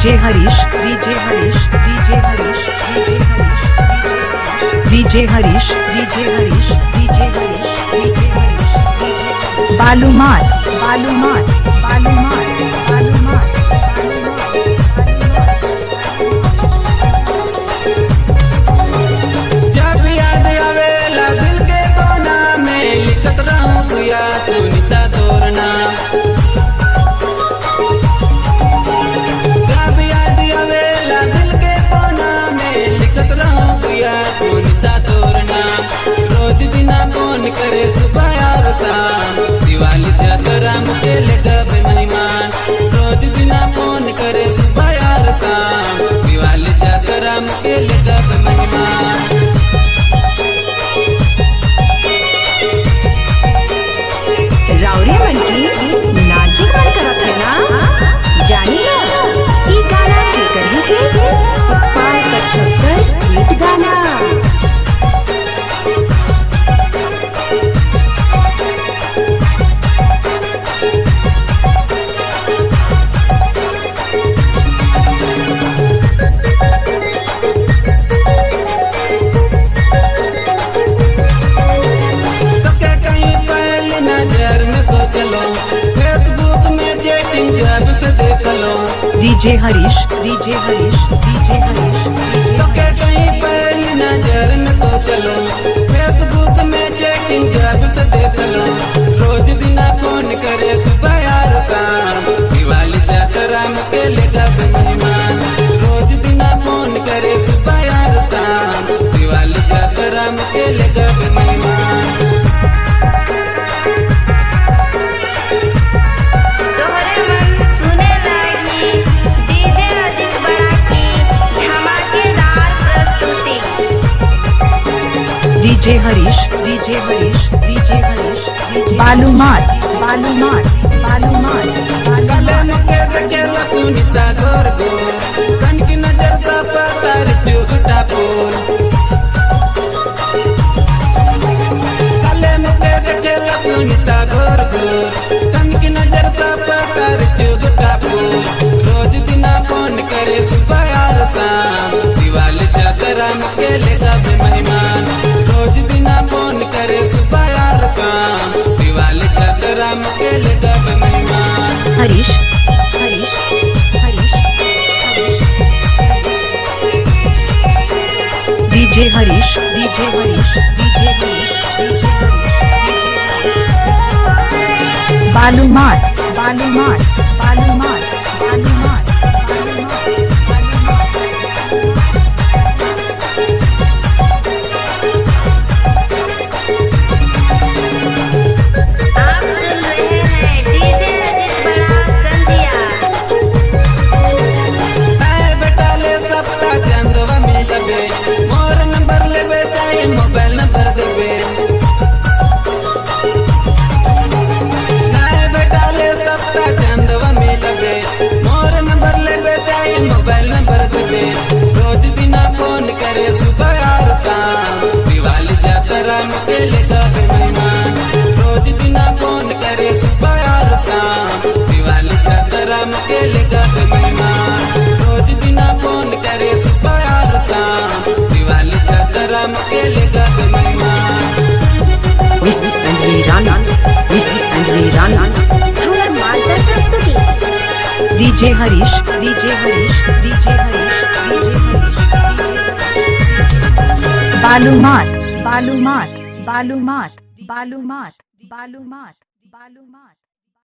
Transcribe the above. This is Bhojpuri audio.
DJ Harish, DJ Harish, DJ Harish, DJ Harish, DJ Harish, DJ Harish, DJ Harish, Balumat, Balumat, Balumat, Balumat, जब याद आवेला दिल के कोना में लिखत रहूं तुया सुनीता तोरना। जब याद आवेला दिल के कोना में लिखत रहूं तुया सुनीता तोरना। रोज दिना फोन करे सुबह और शाम, दिवाली जातरा मुझे ले जब मेहमान। रोज दिना फोन करे सुबह और शाम, दिवाली जातरा मुझे ले जब मेहमान। रावरे मनकी नाचिक मन करत है ना, जानी ना ई गाना के करी के स्पार 75 गीत गाना। DJ Harish, DJ Harish, DJ Harish, तो के कहीं पहली नजर में तो चलो, फेसबुक में चैटिंग जब से देख लो। रोज दिना फोन करे सुबह यार शाम, दिवाली जातरा के ले जब मेहमान। रोज दिना फोन करे सुबह यार शाम, दिवाली जातरा के ले जब मेहमान। DJ Harish, DJ Harish, DJ Harish, DJ Balumat, Balumat, Balumat, गले में के देखेला सुनीता गोर गोर, कन की नजर सा पतार चुगटा बोल। गले में के देखेला सुनीता गोर गोर, कन की नजर सा पतार चुगटा बोल। रोज दिना फोन करे सुबह और शाम, दिवाली जातरा के ले जब मेहमान। रोज दिना फोन करे सुबह और शाम, दिवाली जातरा के ले जब मेहमान। Harish, Harish, Harish, DJ Harish, DJ Harish, DJ Harish, DJ Harish, Balumat, Balumat, Balumat, Balumat, आप सुन रहे हैं डीजे अजित बड़ा कंजिया। बेटा ले सबका चंदवा मिलबे, मोर नंबर लेबे चाहे मोबाइल नंबर देबे। नाय बेटा ले सबका चंदवा मिलबे, मोर नंबर लेबे चाहे मोबाइल नंबर देबे। रोज दिना फोन करे सुबह और शाम, दिवाली जातरा के ले जब मेहमान। रोज दिना फोन करे सुबह और शाम, दिवाली जातरा के ले जब मेहमान। रोज दिना फोन करे सुबह और शाम, दिवाली जातरा के ले जब मेहमान। मिस्टर अंजलि राणा, मिस्टर अंजलि राणा थोड़ा मालदा प्रस्तुति। DJ Harish, DJ Harish, DJ Harish, DJ Harish, Balumat, Balumat, Balumat, Balumat, Balumat, Balumat.